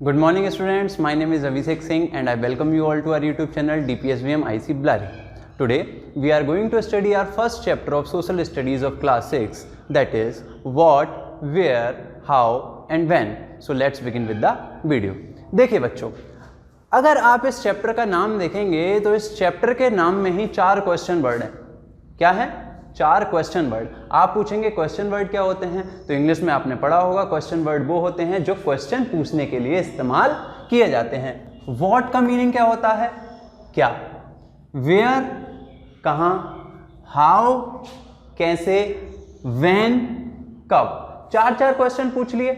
Good morning students, my name is Abhishek Singh and I welcome you all to our YouTube channel DPSVM IC Blari. Today we are going to study our first chapter of social studies of class 6, that is what, where, how and when. So let's begin with the video. देखिए बच्चों, अगर आप इस chapter का नाम देखेंगे तो इस चैप्टर के नाम में ही 4 क्वेश्चन वर्ड हैं। क्या है? 4 क्वेश्चन वर्ड। आप पूछेंगे क्वेश्चन वर्ड क्या होते हैं, तो इंग्लिश में आपने पढ़ा होगा क्वेश्चन वर्ड वो होते हैं जो क्वेश्चन पूछने के लिए इस्तेमाल किए जाते हैं। व्हाट का मीनिंग क्या होता है? क्या। वेयर कहाँ, हाउ कैसे, व्हेन कब। 4 क्वेश्चन पूछ लिए,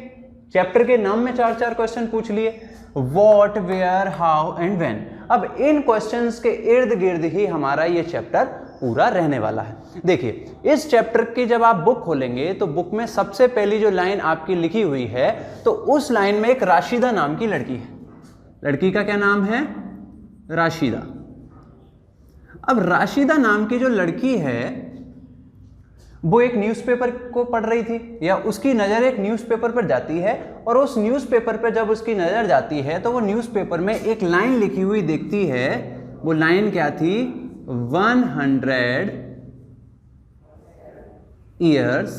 चैप्टर के नाम में 4 क्वेश्चन पूछ लिए, what, where, how and when. अब इन क्वेश्चंस के इर्द गिर्द ही हमारा ये चैप्टर पूरा रहने वाला है। देखिए, इस चैप्टर की जब आप बुक खोलेंगे तो बुक में सबसे पहली जो लाइन आपकी लिखी हुई है, तो उस लाइन में एक राशिदा नाम की लड़की है। लड़की का क्या नाम है? राशिदा। अब राशिदा नाम की जो लड़की है वो एक न्यूज़पेपर को पढ़ रही थी, या उसकी नज़र एक न्यूज़पेपर पर जाती है, और उस न्यूज़पेपर पर जब उसकी नज़र जाती है तो वो न्यूज़पेपर में एक लाइन लिखी हुई देखती है। वो लाइन क्या थी? 100 years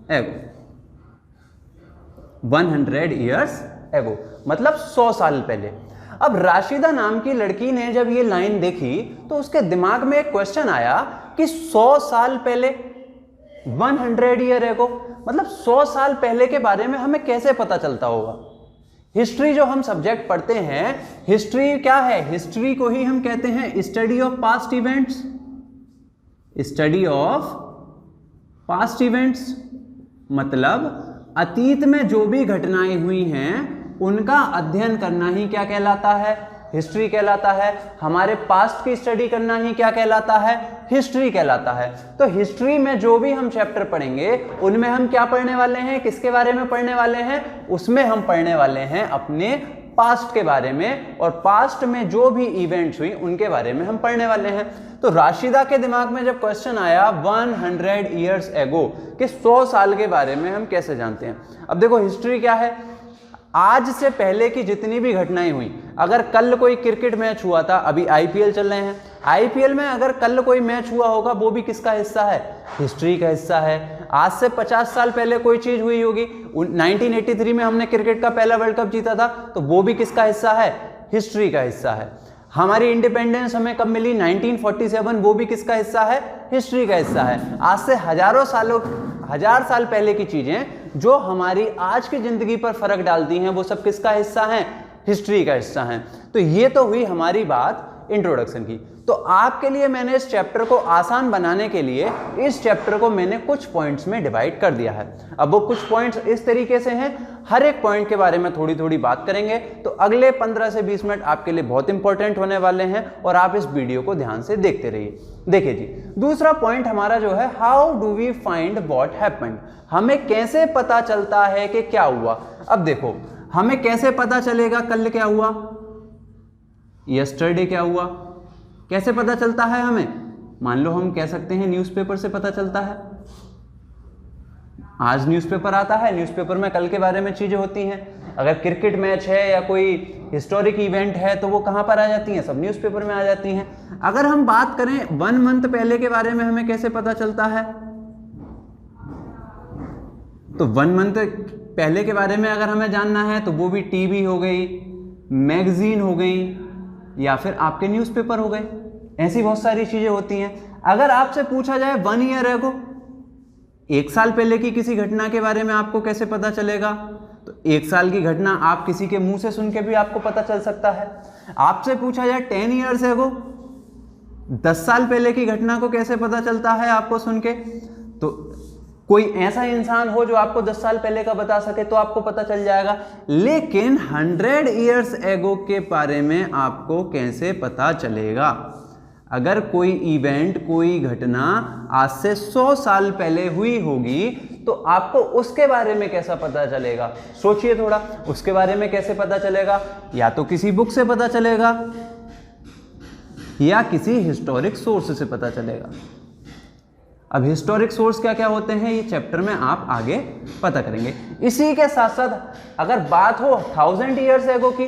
ago। 100 years ago मतलब 100 साल पहले। अब राशिदा नाम की लड़की ने जब ये लाइन देखी तो उसके दिमाग में एक क्वेश्चन आया कि 100 साल पहले, 100 year ago मतलब 100 साल पहले के बारे में हमें कैसे पता चलता होगा। हिस्ट्री जो हम सब्जेक्ट पढ़ते हैं, हिस्ट्री क्या है? हिस्ट्री को ही हम कहते हैं study of past events. Study of past events मतलब अतीत में जो भी घटनाएं हुई हैं उनका अध्ययन करना ही क्या कहलाता है? हिस्ट्री कहलाता है। हमारे पास्ट की स्टडी करना ही क्या कहलाता है? हिस्ट्री कहलाता है। तो हिस्ट्री में जो भी हम चैप्टर पढ़ेंगे उनमें हम क्या पढ़ने वाले हैं? किसके बारे में पढ़ने वाले हैं? उसमें हम पढ़ने वाले हैं अपने पास्ट के बारे में, और पास्ट में जो भी इवेंट्स हुई उनके बारे में हम पढ़ने वाले हैं। तो राशिदा के दिमाग में जब क्वेश्चन आया 100 years ago कि 100 साल के बारे में हम कैसे जानते हैं। अब देखो, हिस्ट्री क्या है? आज से पहले की जितनी भी घटनाएं हुई, अगर कल कोई क्रिकेट मैच हुआ था, अभी आईपीएल चल रहे हैं, आईपीएल में अगर कल कोई मैच हुआ होगा वो भी किसका हिस्सा है? हिस्ट्री का हिस्सा है। आज से 50 साल पहले कोई चीज हुई होगी, 1983 में हमने क्रिकेट का पहला वर्ल्ड कप जीता था, तो वो भी किसका हिस्सा है? हिस्ट्री का हिस्सा है। हमारी इंडिपेंडेंस हमें कब मिली? 1947, वो भी किसका हिस्सा है? हिस्ट्री का हिस्सा है। आज से हजार साल पहले की चीजें जो हमारी आज की जिंदगी पर फर्क डालती हैं वो सब किसका हिस्सा है? हिस्ट्री का हिस्सा है। तो ये तो हुई हमारी बात इंट्रोडक्शन की। तो आपके लिए मैंने इस चैप्टर को आसान बनाने के लिए इस चैप्टर को मैंने कुछ पॉइंट्स में डिवाइड कर दिया है। अब वो कुछ पॉइंट्स इस तरीके से हैं, हर एक पॉइंट के बारे में थोड़ी थोड़ी बात करेंगे। तो अगले 15 से 20 मिनट आपके लिए बहुत इंपॉर्टेंट होने वाले हैं और आप इस वीडियो को ध्यान से देखते रहिए। देखिए जी, दूसरा पॉइंट हमारा जो है, how do we find what happened. हमें कैसे पता चलता है कि क्या हुआ। अब देखो, हमें कैसे पता चलेगा कल क्या हुआ, यस्टरडे क्या हुआ? कैसे पता चलता है हमें? मान लो हम कह सकते हैं न्यूज़पेपर से पता चलता है। आज न्यूज़पेपर आता है, न्यूज़पेपर में कल के बारे में चीजें होती हैं। अगर क्रिकेट मैच है या कोई हिस्टोरिक इवेंट है तो वो कहां पर आ जाती हैं? सब न्यूज़पेपर में आ जाती हैं। अगर हम बात करें 1 मंथ पहले के बारे में हमें कैसे पता चलता है, तो 1 मंथ पहले के बारे में अगर हमें जानना है तो वो भी टीवी हो गई, मैगजीन हो गई, या फिर आपके न्यूज़पेपर हो गए। ऐसी बहुत सारी चीजें होती हैं। अगर आपसे पूछा जाए 1 year ago, 1 साल पहले की किसी घटना के बारे में आपको कैसे पता चलेगा? तो 1 साल की घटना आप किसी के मुंह से सुन के भी आपको पता चल सकता है। आपसे पूछा जाए 10 years ago, 10 साल पहले की घटना को कैसे पता चलता है आपको सुन के? तो कोई ऐसा इंसान हो जो आपको 10 साल पहले का बता सके तो आपको पता चल जाएगा। लेकिन 100 years ago के बारे में आपको कैसे पता चलेगा? अगर कोई इवेंट, कोई घटना आज से 100 साल पहले हुई होगी तो आपको उसके बारे में कैसा पता चलेगा? सोचिए थोड़ा, उसके बारे में कैसे पता चलेगा? या तो किसी बुक से पता चलेगा या किसी हिस्टोरिक सोर्स से पता चलेगा। अब हिस्टोरिक सोर्स क्या क्या होते हैं ये चैप्टर में आप आगे पता करेंगे। इसी के साथ साथ अगर बात हो 1000 ईयर्स एगो की,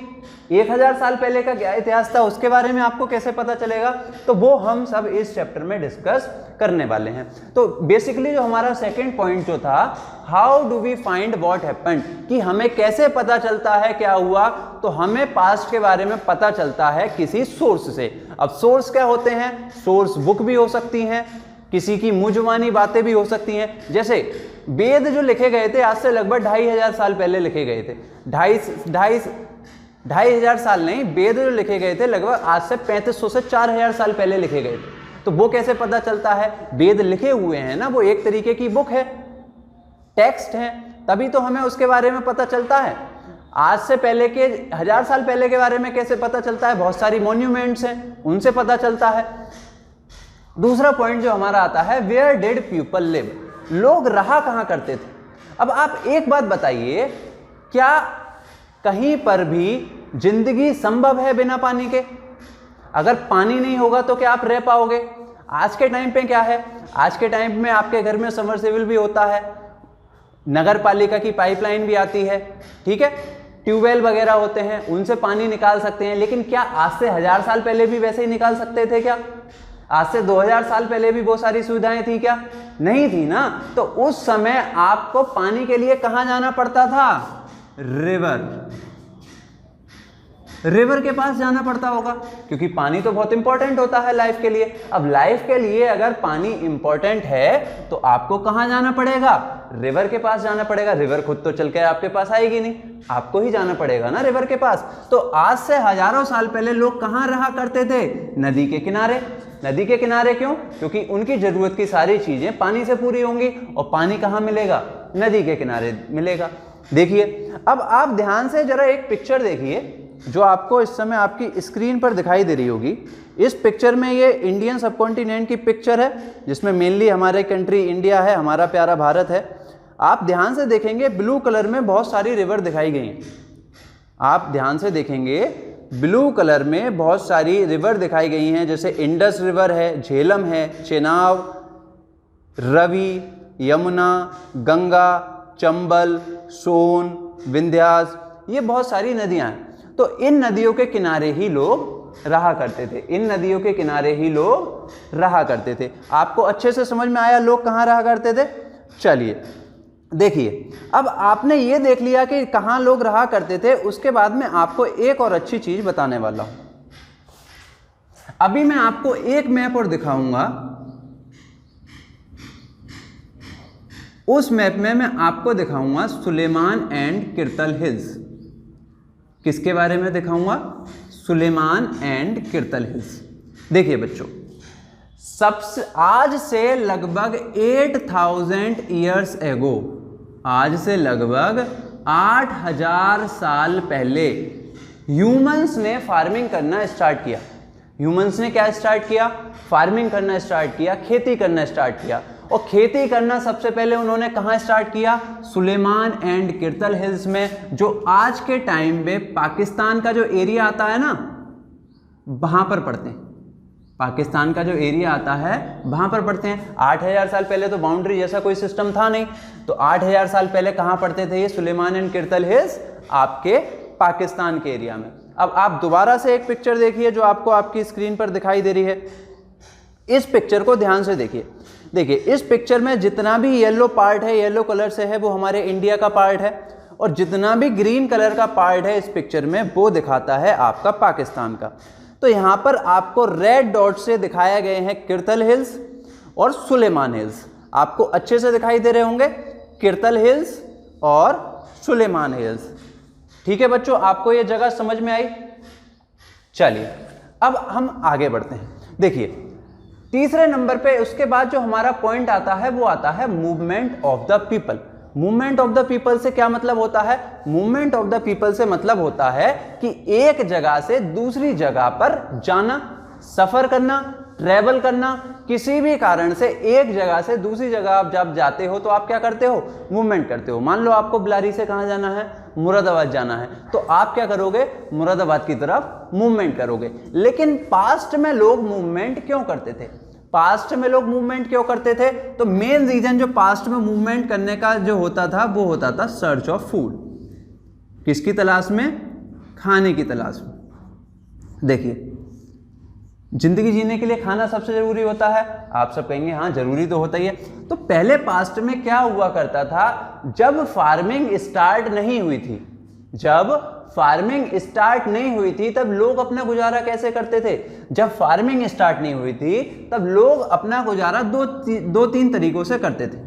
1000 साल पहले का क्या इतिहास था उसके बारे में आपको कैसे पता चलेगा, तो वो हम सब इस चैप्टर में डिस्कस करने वाले हैं। तो बेसिकली जो हमारा सेकंड पॉइंट जो था, how do we find what happened, कि हमें कैसे पता चलता है क्या हुआ, तो हमें पास्ट के बारे में पता चलता है किसी सोर्स से। अब सोर्स क्या होते हैं, सोर्स बुक भी हो सकती हैं, किसी की मुंह जुबानी बातें भी हो सकती हैं। जैसे वेद जो लिखे गए थे आज से लगभग 2500 साल पहले लिखे गए थे, 2500 साल नहीं, वेद जो लिखे गए थे लगभग आज से 3500 से 4000 साल पहले लिखे गए थे। तो वो कैसे पता चलता है, वेद लिखे हुए हैं ना, वो एक तरीके की बुक है, टेक्स्ट है, तभी तो हमें उसके बारे में पता चलता है। आज से पहले के 1000 साल पहले के बारे में कैसे पता चलता है, बहुत सारी मॉन्यूमेंट्स हैं उनसे पता चलता है। दूसरा पॉइंट जो हमारा आता है, वेयर डिड पीपल लिव, लोग रहा कहाँ करते थे। अब आप एक बात बताइए, क्या कहीं पर भी जिंदगी संभव है बिना पानी के? अगर पानी नहीं होगा तो क्या आप रह पाओगे? आज के टाइम पे क्या है, आज के टाइम में आपके घर में समरसेबल भी होता है, नगर पालिका की पाइपलाइन भी आती है, ठीक है, ट्यूबवेल वगैरह होते हैं, उनसे पानी निकाल सकते हैं। लेकिन क्या आज से 1000 साल पहले भी वैसे ही निकाल सकते थे क्या? आज से 2000 साल पहले भी बहुत सारी सुविधाएं थी क्या? नहीं थी ना। तो उस समय आपको पानी के लिए कहां जाना पड़ता था? रिवर के पास जाना पड़ता होगा, क्योंकि पानी तो बहुत इंपॉर्टेंट होता है लाइफ के लिए। अब लाइफ के लिए अगर पानी इंपॉर्टेंट है तो आपको कहां जाना पड़ेगा? रिवर के पास जाना पड़ेगा। रिवर खुद तो चल के आपके पास आएगी नहीं, आपको ही जाना पड़ेगा ना रिवर के पास। तो आज से हजारों साल पहले लोग कहां रहा करते थे? नदी के किनारे। नदी के किनारे क्यों? क्योंकि उनकी जरूरत की सारी चीजें पानी से पूरी होंगी, और पानी कहां मिलेगा? नदी के किनारे मिलेगा। देखिए, अब आप ध्यान से जरा एक पिक्चर देखिए जो आपको इस समय आपकी स्क्रीन पर दिखाई दे रही होगी। इस पिक्चर में ये इंडियन सबकॉन्टिनेंट की पिक्चर है, जिसमें मेनली हमारे कंट्री इंडिया है, हमारा प्यारा भारत है। आप ध्यान से देखेंगे ब्लू कलर में बहुत सारी रिवर दिखाई गई हैं। आप ध्यान से देखेंगे ब्लू कलर में बहुत सारी रिवर दिखाई गई हैं, जैसे इंडस रिवर है, झेलम है, चेनाब, रवि, यमुना, गंगा, चंबल, सोन, विंध्यास, ये बहुत सारी नदियां हैं। तो इन नदियों के किनारे ही लोग रहा करते थे, इन नदियों के किनारे ही लोग रहा करते थे। आपको अच्छे से समझ में आया लोग कहाँ रहा करते थे? चलिए देखिए, अब आपने ये देख लिया कि कहाँ लोग रहा करते थे, उसके बाद में आपको एक और अच्छी चीज बताने वाला हूं। अभी मैं आपको एक मैप और दिखाऊंगा। उस मैप में मैं आपको दिखाऊंगा सुलेमान एंड किरतल हिल्स। किसके बारे में दिखाऊंगा? Sulaiman and Kirthar hills. देखिए बच्चों, सबसे आज से लगभग 8000 ईयर्स एगो, आज से लगभग 8000 साल पहले ह्यूमंस ने फार्मिंग करना स्टार्ट किया। ह्यूमंस ने क्या स्टार्ट किया? फार्मिंग करना स्टार्ट किया, खेती करना स्टार्ट किया। और खेती करना सबसे पहले उन्होंने कहाँ स्टार्ट किया? सुलेमान एंड किरतल हिल्स में, जो आज के टाइम में पाकिस्तान का जो एरिया आता है ना, वहां पर पड़ते हैं। पाकिस्तान का जो एरिया आता है वहां पर पड़ते हैं। 8000 साल पहले तो बाउंड्री जैसा कोई सिस्टम था नहीं, तो 8000 साल पहले कहाँ पड़ते थे ये सुलेमान एंड किरतल हिल्स? आपके पाकिस्तान के एरिया में। अब आप दोबारा से एक पिक्चर देखिए जो आपको आपकी स्क्रीन पर दिखाई दे रही है। इस पिक्चर को ध्यान से देखिए। देखिए, इस पिक्चर में जितना भी येलो पार्ट है, येलो कलर से है, वो हमारे इंडिया का पार्ट है, और जितना भी ग्रीन कलर का पार्ट है इस पिक्चर में, वो दिखाता है आपका पाकिस्तान का। तो यहाँ पर आपको रेड डॉट से दिखाए गए हैं किरतल हिल्स और सुलेमान हिल्स। आपको अच्छे से दिखाई दे रहे होंगे किरतल हिल्स और सुलेमान हिल्स। ठीक है बच्चों, आपको ये जगह समझ में आई? चलिए अब हम आगे बढ़ते हैं। देखिए, तीसरे नंबर पे उसके बाद जो हमारा पॉइंट आता है वो आता है movement of the people. Movement of the people से क्या मतलब होता है? मूवमेंट ऑफ द पीपल से मतलब होता है कि एक जगह से दूसरी जगह पर जाना, सफर करना, ट्रेवल करना। किसी भी कारण से एक जगह से दूसरी जगह आप जब जाते हो तो आप क्या करते हो? मूवमेंट करते हो। मान लो आपको बिलारी से कहाँ जाना है? मुरादाबाद जाना है, तो आप क्या करोगे? मुरादाबाद की तरफ मूवमेंट करोगे। लेकिन पास्ट में लोग मूवमेंट क्यों करते थे? पास्ट में लोग मूवमेंट क्यों करते थे? तो मेन रीजन जो पास्ट में मूवमेंट करने का जो होता था वो होता था सर्च ऑफ फूड। किसकी तलाश में? खाने की तलाश में। देखिए, जिंदगी जीने के लिए खाना सबसे जरूरी होता है। आप सब कहेंगे हाँ जरूरी तो होता ही है। तो पहले पास्ट में क्या हुआ करता था, जब फार्मिंग स्टार्ट नहीं हुई थी, जब फार्मिंग स्टार्ट नहीं हुई थी तब लोग अपना गुजारा कैसे करते थे? जब फार्मिंग स्टार्ट नहीं हुई थी तब लोग अपना गुजारा दो तीन तरीकों से करते थे।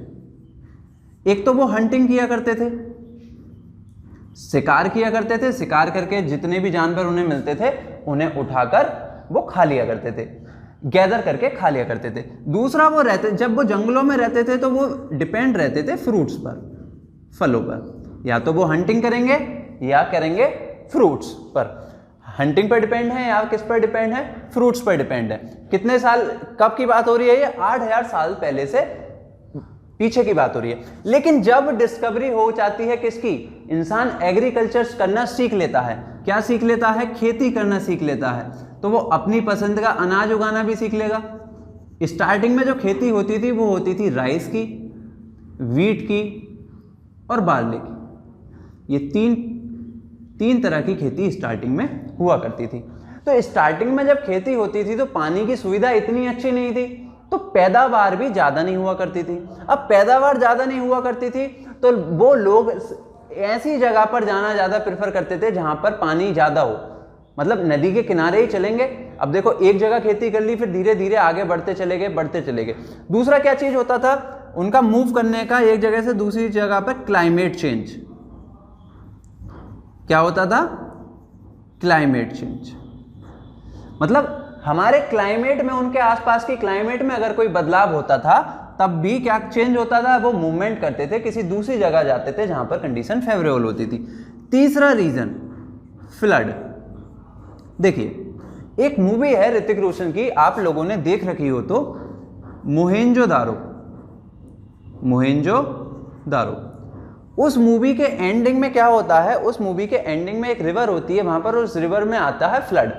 एक तो वो हंटिंग किया करते थे, शिकार किया करते थे। शिकार करके जितने भी जानवर उन्हें मिलते थे उन्हें उठाकर वो खा लिया करते थे, गैदर करके खा लिया करते थे। दूसरा वो रहते, जब वो जंगलों में रहते थे तो वो डिपेंड रहते थे फ्रूट्स पर, फलों पर। या तो वो हंटिंग करेंगे या करेंगे फ्रूट्स पर। हंटिंग पर डिपेंड है या किस पर डिपेंड है? फ्रूट्स पर डिपेंड है। कितने साल, कब की बात हो रही है ये? 8000 साल पहले से पीछे की बात हो रही है। लेकिन जब डिस्कवरी हो जाती है किसकी? इंसान एग्रीकल्चर करना सीख लेता है। क्या सीख लेता है? खेती करना सीख लेता है। तो वो अपनी पसंद का अनाज उगाना भी सीख लेगा। स्टार्टिंग में जो खेती होती थी वो होती थी राइस की, वीट की और बार्ले की। ये तीन तरह की खेती स्टार्टिंग में हुआ करती थी। तो स्टार्टिंग में जब खेती होती थी तो पानी की सुविधा इतनी अच्छी नहीं थी, तो पैदावार भी ज़्यादा नहीं हुआ करती थी। अब पैदावार ज़्यादा नहीं हुआ करती थी तो वो लोग ऐसी जगह पर जाना ज़्यादा प्रेफर करते थे जहाँ पर पानी ज़्यादा हो, मतलब नदी के किनारे ही चलेंगे। अब देखो, एक जगह खेती कर ली, फिर धीरे धीरे आगे बढ़ते चले गए। दूसरा क्या चीज़ होता था उनका मूव करने का, एक जगह से दूसरी जगह पर? Climate change. क्या होता था? Climate change. मतलब हमारे क्लाइमेट में, उनके आसपास की क्लाइमेट में अगर कोई बदलाव होता था तब भी क्या चेंज होता था? वो मूवमेंट करते थे, किसी दूसरी जगह जाते थे जहां पर कंडीशन फेवरेबल होती थी। तीसरा रीजन, फ्लड। देखिए, एक मूवी है ऋतिक रोशन की, आप लोगों ने देख रखी हो तो, मोहेंजोदारो। उस मूवी के एंडिंग में क्या होता है? उस मूवी के एंडिंग में एक रिवर होती है, वहां पर उस रिवर में आता है फ्लड।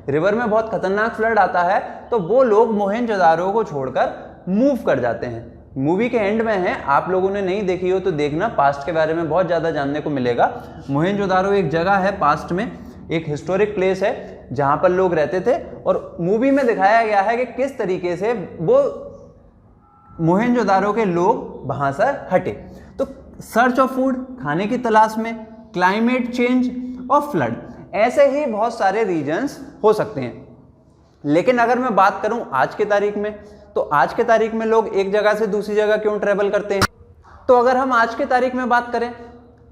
रिवर में बहुत खतरनाक फ्लड आता है, तो वो लोग मोहेंजोदारो को छोड़कर मूव कर जाते हैं। मूवी के एंड में है, आप लोगों ने नहीं देखी हो तो देखना, पास्ट के बारे में बहुत ज़्यादा जानने को मिलेगा। मोहेंजोदारो एक जगह है पास्ट में, एक हिस्टोरिक प्लेस है जहाँ पर लोग रहते थे, और मूवी में दिखाया गया है कि किस तरीके से वो मोहेंजोदारो के लोग वहाँ से हटे। तो सर्च ऑफ फूड, खाने की तलाश में, क्लाइमेट चेंज और फ्लड, ऐसे ही बहुत सारे रीजन्स हो सकते हैं। लेकिन अगर मैं बात करूं आज के तारीख में, तो आज के तारीख में लोग एक जगह से दूसरी जगह क्यों ट्रेवल करते हैं? तो अगर हम आज के तारीख में बात करें,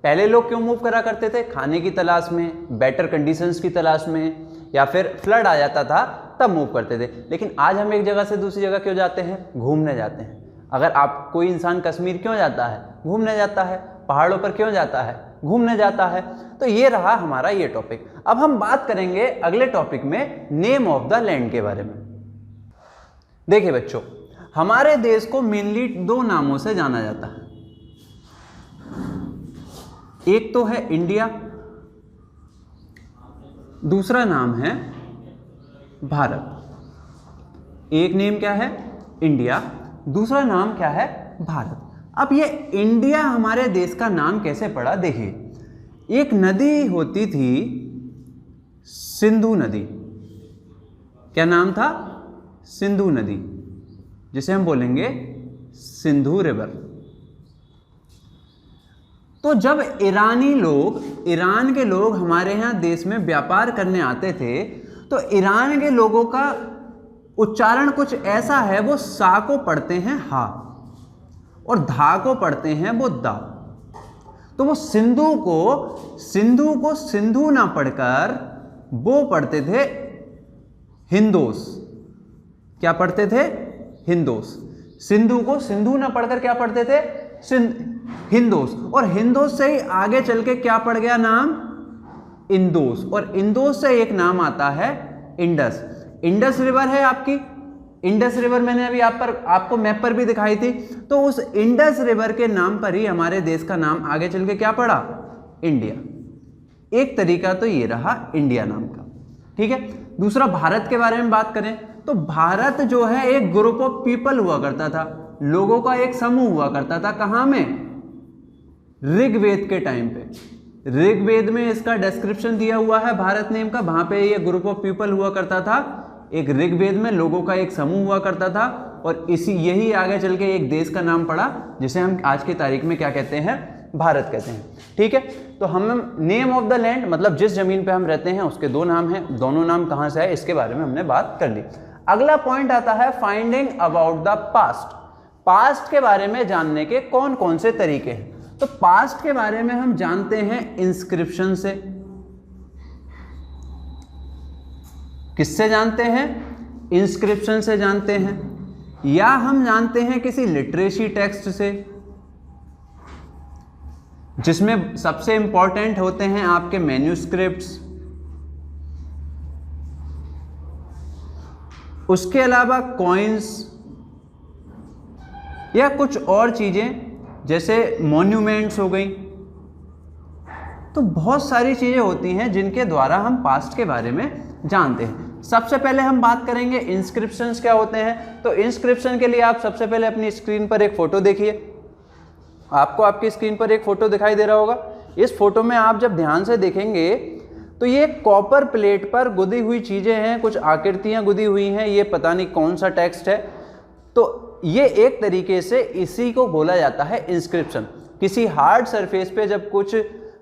पहले लोग क्यों मूव करा करते थे? खाने की तलाश में, बेटर कंडीशंस की तलाश में, या फिर फ्लड आ जाता था तब मूव करते थे। लेकिन आज हम एक जगह से दूसरी जगह क्यों जाते हैं? घूमने जाते हैं। अगर आप, कोई इंसान कश्मीर क्यों जाता है? घूमने जाता है। पहाड़ों पर क्यों जाता है? घूमने जाता है। तो ये रहा हमारा ये टॉपिक। अब हम बात करेंगे अगले टॉपिक में नेम ऑफ द लैंड के बारे में। देखिए बच्चों, हमारे देश को मेनली दो नामों से जाना जाता है। एक तो है इंडिया, दूसरा नाम है भारत। एक नेम क्या है? इंडिया, दूसरा नाम क्या है? भारत। अब ये इंडिया हमारे देश का नाम कैसे पड़ा? देखिए, एक नदी होती थी सिंधु नदी। क्या नाम था? सिंधु नदी, जिसे हम बोलेंगे सिंधु रिवर। तो जब ईरान के लोग हमारे यहाँ देश में व्यापार करने आते थे, तो ईरान के लोगों का उच्चारण कुछ ऐसा है, वो सा को पढ़ते हैं हा और धा को पढ़ते हैं वो दा। तो वो सिंधु को सिंधु ना पढ़कर वो पढ़ते थे हिंदोस। क्या पढ़ते थे? हिंदोस। सिंधु को सिंधु ना पढ़कर क्या पढ़ते थे? हिंदोस। और हिंदोस से ही आगे चल के क्या पड़ गया नाम? इंदोस। और इंदोस से एक नाम आता है इंडस। इंडस रिवर है आपकी, इंडस रिवर मैंने अभी आपको मैप पर भी दिखाई थी। तो उस इंडस रिवर के नाम पर ही हमारे देश का नाम आगे चल के क्या पड़ा? इंडिया। एक तरीका तो ये रहा इंडिया नाम का, ठीक है। दूसरा, भारत के बारे में बात करें तो भारत जो है एक ग्रुप ऑफ पीपल हुआ करता था, लोगों का एक समूह हुआ करता था। कहाँ में? ऋग्वेद के टाइम पे। ऋग्वेद में इसका डिस्क्रिप्शन दिया हुआ है भारत नेम का, वहां पे ये ग्रुप ऑफ पीपल हुआ करता था। एक ऋग्वेद में लोगों का एक समूह हुआ करता था और यही आगे चल के एक देश का नाम पड़ा जिसे हम आज की तारीख में क्या कहते हैं? भारत कहते हैं। ठीक है, तो हम नेम ऑफ द लैंड मतलब जिस जमीन पे हम रहते हैं उसके दो नाम हैं, दोनों नाम कहाँ से आए इसके बारे में हमने बात कर ली। अगला पॉइंट आता है finding about the past. Past के बारे में जानने के कौन कौन से तरीके हैं? तो पास्ट के बारे में हम जानते हैं इंस्क्रिप्शन से। किससे जानते हैं? इंस्क्रिप्शन से जानते हैं, या हम जानते हैं किसी लिटरेसी टेक्स्ट से, जिसमें सबसे इंपॉर्टेंट होते हैं आपके मैन्यूस्क्रिप्ट्स। उसके अलावा कॉइन्स या कुछ और चीजें जैसे मॉन्यूमेंट्स हो गई। तो बहुत सारी चीजें होती हैं जिनके द्वारा हम पास्ट के बारे में जानते हैं। सबसे पहले हम बात करेंगे इंस्क्रिप्शंस क्या होते हैं। तो इंस्क्रिप्शन के लिए आप सबसे पहले अपनी स्क्रीन पर एक फोटो देखिए। आपको आपकी स्क्रीन पर एक फोटो दिखाई दे रहा होगा। इस फोटो में आप जब ध्यान से देखेंगे तो ये कॉपर प्लेट पर गुदी हुई चीजें हैं, कुछ आकृतियां गुदी हुई हैं। ये पता नहीं कौन सा टेक्स्ट है। तो ये एक तरीके से इसी को बोला जाता है इंस्क्रिप्शन। किसी हार्ड सरफेस पे जब कुछ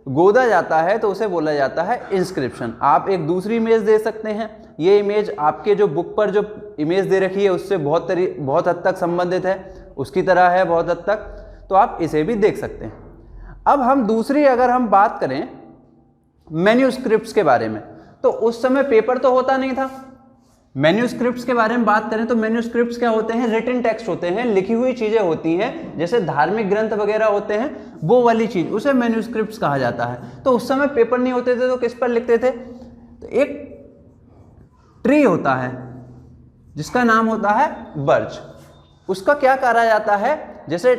गोदा जाता है तो उसे बोला जाता है इंस्क्रिप्शन। आप एक दूसरी इमेज दे सकते हैं। ये इमेज आपके जो बुक पर जो इमेज दे रखी है उससे बहुत हद तक संबंधित है, उसकी तरह है बहुत हद तक, तो आप इसे भी देख सकते हैं। अब हम दूसरी अगर हम बात करें मैन्यूस्क्रिप्ट्स के बारे में, तो उस समय पेपर तो होता नहीं था। मैन्यूस्क्रिप्ट्स के बारे में बात करें तो मैन्यूस्क्रिप्ट्स क्या होते हैं? रिटन टेक्स्ट होते हैं, लिखी हुई चीजें होती हैं, जैसे धार्मिक ग्रंथ वगैरह होते हैं, वो वाली चीज उसे मैन्यूस्क्रिप्ट्स कहा जाता है। तो उस समय पेपर नहीं होते थे तो किस पर लिखते थे? तो एक ट्री होता है जिसका नाम होता है बर्च। उसका क्या करा जाता है? जैसे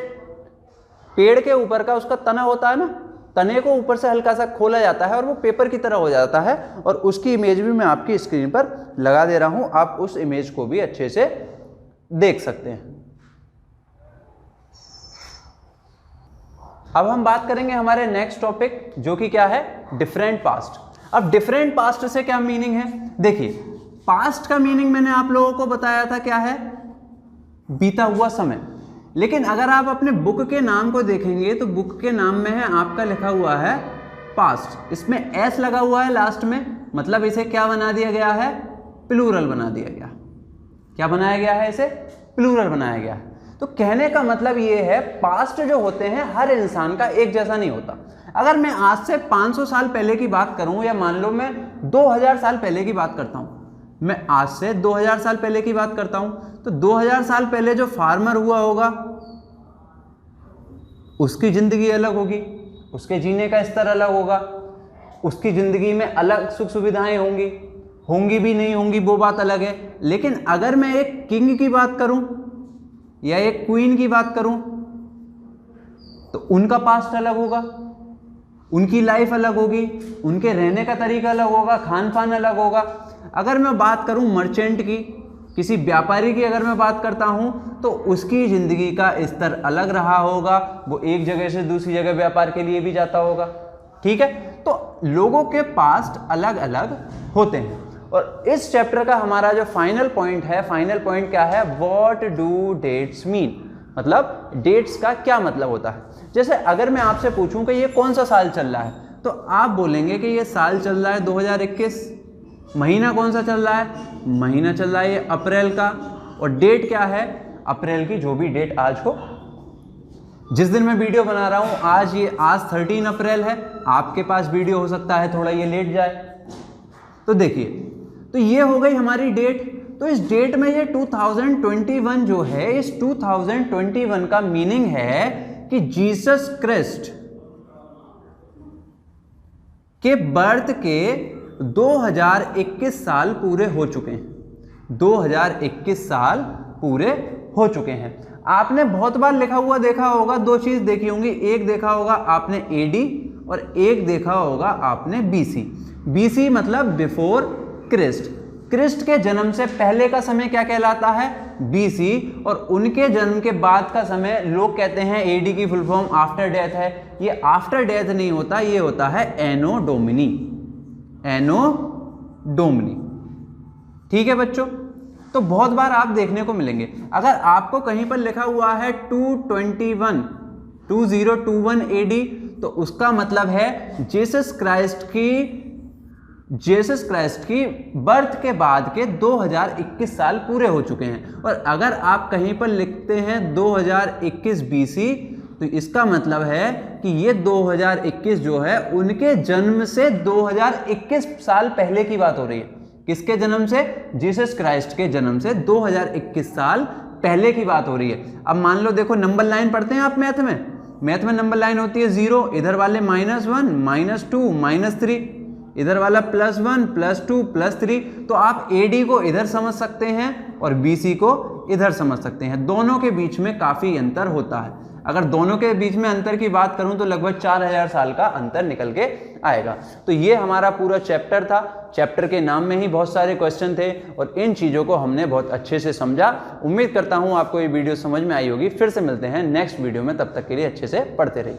पेड़ के ऊपर का उसका तना होता है ना, तने को ऊपर से हल्का सा खोला जाता है और वो पेपर की तरह हो जाता है। और उसकी इमेज भी मैं आपकी स्क्रीन पर लगा दे रहा हूं, आप उस इमेज को भी अच्छे से देख सकते हैं। अब हम बात करेंगे हमारे नेक्स्ट टॉपिक, जो कि क्या है? Different past. अब डिफरेंट पास्ट से क्या मीनिंग है? देखिए, पास्ट का मीनिंग मैंने आप लोगों को बताया था क्या है? बीता हुआ समय। लेकिन अगर आप अपने बुक के नाम को देखेंगे तो बुक के नाम में है आपका लिखा हुआ है पास्ट। इसमें एस लगा हुआ है लास्ट में, मतलब इसे क्या बना दिया गया है? प्लूरल बना दिया गया। क्या बनाया गया है? इसे प्लूरल बनाया गया है। तो कहने का मतलब ये है पास्ट जो होते हैं हर इंसान का एक जैसा नहीं होता। अगर मैं आज से 500 साल पहले की बात करूं, या मान लो मैं 2000 साल पहले की बात करता हूं, मैं आज से 2000 साल पहले की बात करता हूं, तो 2000 साल पहले जो फार्मर हुआ होगा उसकी जिंदगी अलग होगी, उसके जीने का स्तर अलग होगा, उसकी जिंदगी में अलग सुख सुविधाएं होंगी भी नहीं होंगी, वो बात अलग है। लेकिन अगर मैं एक किंग की बात करूं या एक क्वीन की बात करूं तो उनका पास्ट अलग होगा, उनकी लाइफ अलग होगी, उनके रहने का तरीका अलग होगा, खान पान अलग होगा। अगर मैं बात करूं मर्चेंट की, किसी व्यापारी की अगर मैं बात करता हूं तो उसकी ज़िंदगी का स्तर अलग रहा होगा, वो एक जगह से दूसरी जगह व्यापार के लिए भी जाता होगा। ठीक है, तो लोगों के पास्ट अलग अलग होते हैं। और इस चैप्टर का हमारा जो फाइनल पॉइंट है, फाइनल पॉइंट क्या है? व्हाट डू डेट्स मीन, मतलब डेट्स का क्या मतलब होता है। जैसे अगर मैं आपसे पूछूं कि ये कौन सा साल चल रहा है, तो आप बोलेंगे कि ये साल चल रहा है 2021। महीना कौन सा चल रहा है? महीना चल रहा है ये अप्रैल का। और डेट क्या है? अप्रैल की जो भी डेट आज हो। जिस दिन मैं वीडियो बना रहा हूं आज 13 अप्रैल है, आपके पास वीडियो हो सकता है थोड़ा ये लेट जाए। तो देखिए, तो ये हो गई हमारी डेट। तो इस डेट में ये 2021 जो है, इस 2021 का मीनिंग है कि जीसस क्राइस्ट के बर्थ के 2021 साल पूरे हो चुके हैं। 2021 साल पूरे हो चुके हैं। आपने बहुत बार लिखा हुआ देखा होगा, दो चीज देखी होंगी, एक देखा होगा आपने एडी और एक देखा होगा आपने बीसी। बीसी मतलब बिफोर क्रिस्ट, क्रिस्ट के जन्म से पहले का समय क्या कहलाता है? BC, और उनके जन्म के बाद का समय लोग कहते हैं AD की फुल फॉर्म आफ्टर डेथ है। ये आफ्टर डेथ नहीं होता, ये होता है एनो डोमिनी, एनो डोमिनी। ठीक है बच्चों, तो बहुत बार आप देखने को मिलेंगे, अगर आपको कहीं पर लिखा हुआ है 2021 AD, तो उसका मतलब है जीसस क्राइस्ट की बर्थ के बाद के 2021 साल पूरे हो चुके हैं। और अगर आप कहीं पर लिखते हैं 2021 BC, तो इसका मतलब है कि ये 2021 जो है उनके जन्म से 2021 साल पहले की बात हो रही है। किसके जन्म से? जीसस क्राइस्ट के जन्म से 2021 साल पहले की बात हो रही है। अब मान लो, देखो नंबर लाइन पढ़ते हैं आप मैथ में नंबर लाइन होती है 0, इधर वाले -1 -2 -3, इधर वाला +1 +2 +3। तो आप AD को इधर समझ सकते हैं और BC को इधर समझ सकते हैं। दोनों के बीच में काफ़ी अंतर होता है। अगर दोनों के बीच में अंतर की बात करूं तो लगभग 4000 साल का अंतर निकल के आएगा। तो ये हमारा पूरा चैप्टर था। चैप्टर के नाम में ही बहुत सारे क्वेश्चन थे और इन चीज़ों को हमने बहुत अच्छे से समझा। उम्मीद करता हूं आपको ये वीडियो समझ में आई होगी। फिर से मिलते हैं नेक्स्ट वीडियो में, तब तक के लिए अच्छे से पढ़ते रहिए।